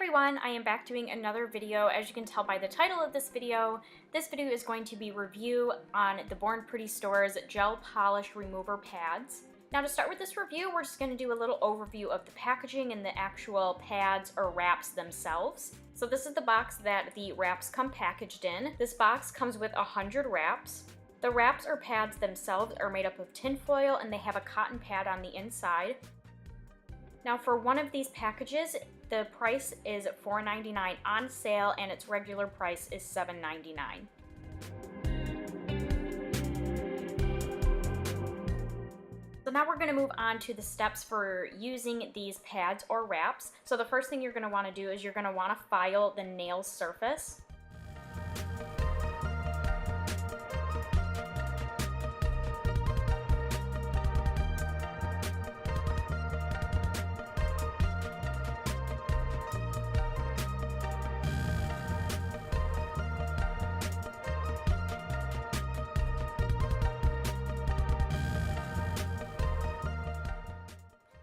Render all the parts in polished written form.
everyone, I am back doing another video. As you can tell by the title of this video is going to be review on the BornPrettyStore's Gel Polish Remover Pads. Now to start with this review, we're just going to do a little overview of the packaging and the actual pads or wraps themselves. So this is the box that the wraps come packaged in. This box comes with 100 wraps. The wraps or pads themselves are made up of tinfoil and they have a cotton pad on the inside. Now for one of these packages, the price is $4.99 on sale and its regular price is $7.99. So now we're going to move on to the steps for using these pads or wraps. So the first thing you're going to want to do is you're going to want to file the nail surface.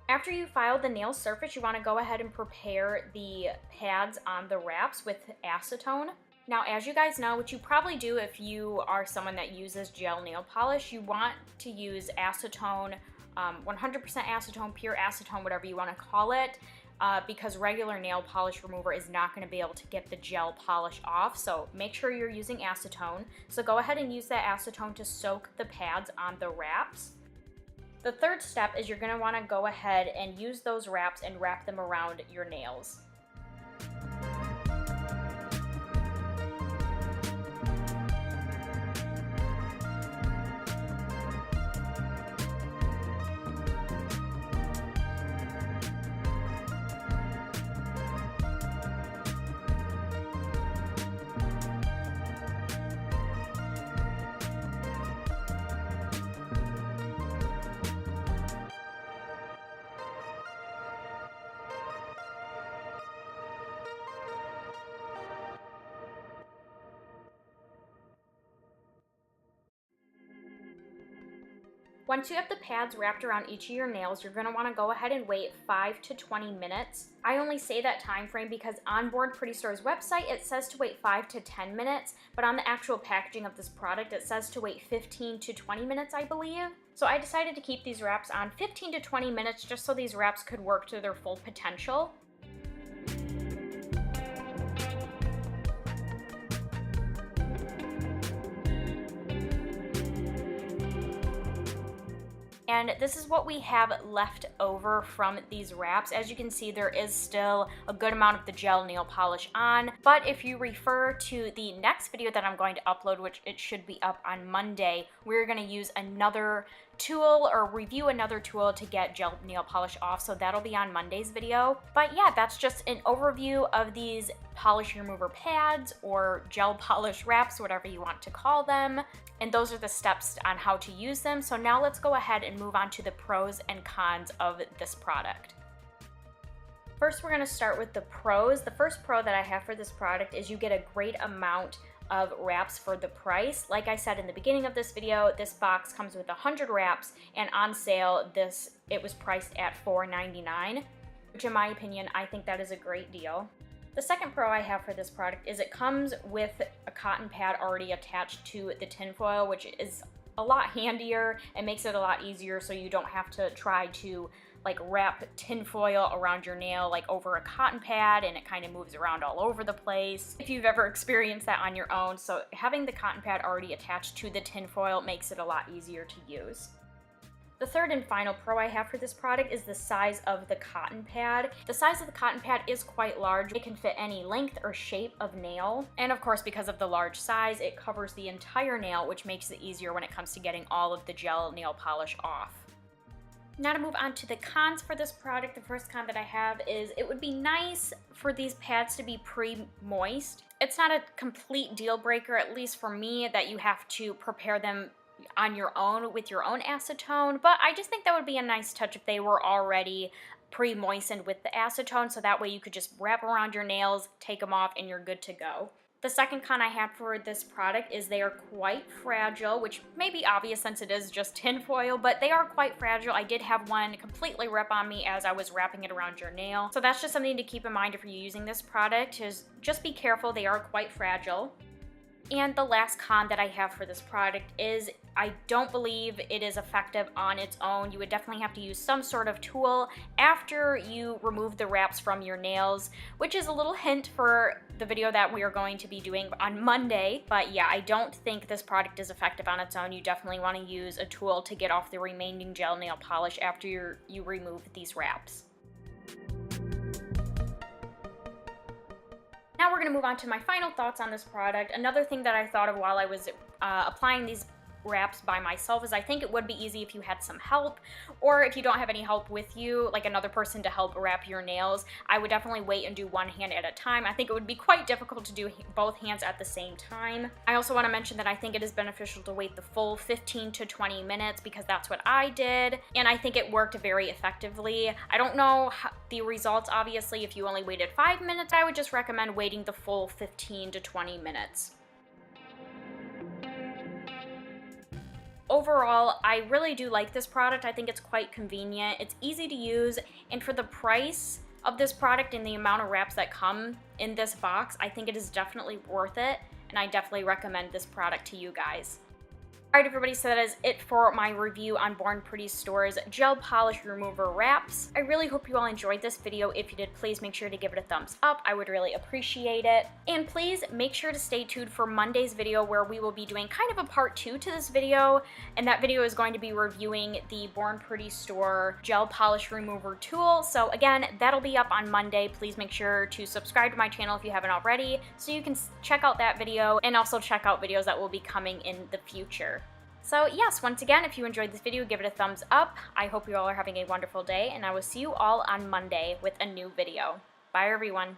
After you file the nail surface, you want to go ahead and prepare the pads on the wraps with acetone. Now, as you guys know, what you probably do if you are someone that uses gel nail polish, you want to use acetone, 100% acetone, pure acetone, whatever you want to call it, because regular nail polish remover is not going to be able to get the gel polish off, so make sure you're using acetone. So go ahead and use that acetone to soak the pads on the wraps. The third step is you're going to want to go ahead and use those wraps and wrap them around your nails. Once you have the pads wrapped around each of your nails, you're going to want to go ahead and wait 5 to 20 minutes. I only say that time frame because on BornPrettyStore's website it says to wait 5 to 10 minutes, but on the actual packaging of this product it says to wait 15 to 20 minutes, I believe. So I decided to keep these wraps on 15 to 20 minutes just so these wraps could work to their full potential. And this is what we have left over from these wraps. As you can see, there is still a good amount of the gel nail polish on, but if you refer to the next video that I'm going to upload, which it should be up on Monday, we're going to use another tool or review another tool to get gel nail polish off, so that'll be on Monday's video. But yeah, that's just an overview of these polish remover pads or gel polish wraps, whatever you want to call them. And those are the steps on how to use them. So now let's go ahead and move on to the pros and cons of this product. First, we're going to start with the pros. The first pro that I have for this product is you get a great amount of wraps for the price. Like I said in the beginning of this video, this box comes with 100 wraps, and on sale it was priced at $4.99, which in my opinion, I think that is a great deal. The second pro I have for this product is it comes with a cotton pad already attached to the tinfoil, which is a lot handier and makes it a lot easier, so you don't have to try to like wrap tinfoil around your nail like over a cotton pad and it kind of moves around all over the place, if you've ever experienced that on your own. So having the cotton pad already attached to the tinfoil makes it a lot easier to use. The third and final pro I have for this product is the size of the cotton pad. The size of the cotton pad is quite large. It can fit any length or shape of nail. And of course, because of the large size, it covers the entire nail, which makes it easier when it comes to getting all of the gel nail polish off. Now to move on to the cons for this product, the first con that I have is it would be nice for these pads to be pre-moist. It's not a complete deal breaker, at least for me, that you have to prepare them on your own with your own acetone, but I just think that would be a nice touch if they were already pre-moistened with the acetone, so that way you could just wrap around your nails, take them off, and you're good to go. The second con I had for this product is they are quite fragile, which may be obvious since it is just tinfoil, but they are quite fragile. I did have one completely rip on me as I was wrapping it around your nail. So that's just something to keep in mind if you're using this product, is just be careful, they are quite fragile. And the last con that I have for this product is I don't believe it is effective on its own. You would definitely have to use some sort of tool after you remove the wraps from your nails, which is a little hint for the video that we are going to be doing on Monday. But yeah, I don't think this product is effective on its own. You definitely want to use a tool to get off the remaining gel nail polish after you remove these wraps. Now we're going to move on to my final thoughts on this product. Another thing that I thought of while I was applying these wraps by myself is I think it would be easy if you had some help, or if you don't have any help with you, like another person to help wrap your nails. I would definitely wait and do one hand at a time. I think it would be quite difficult to do both hands at the same time. I also want to mention that I think it is beneficial to wait the full 15 to 20 minutes because that's what I did, and I think it worked very effectively. I don't know the results, obviously, if you only waited 5 minutes. I would just recommend waiting the full 15 to 20 minutes. Overall, I really do like this product. I think it's quite convenient. It's easy to use, and for the price of this product and the amount of wraps that come in this box, I think it is definitely worth it, and I definitely recommend this product to you guys. Alright everybody, so that is it for my review on BornPrettyStore's Gel Polish Remover Wraps. I really hope you all enjoyed this video. If you did, please make sure to give it a thumbs up. I would really appreciate it. And please make sure to stay tuned for Monday's video where we will be doing kind of a part 2 to this video. And that video is going to be reviewing the BornPrettyStore Gel Polish Remover Tool. So again, that'll be up on Monday. Please make sure to subscribe to my channel if you haven't already so you can check out that video and also check out videos that will be coming in the future. So yes, once again, if you enjoyed this video, give it a thumbs up. I hope you all are having a wonderful day, and I will see you all on Monday with a new video. Bye everyone.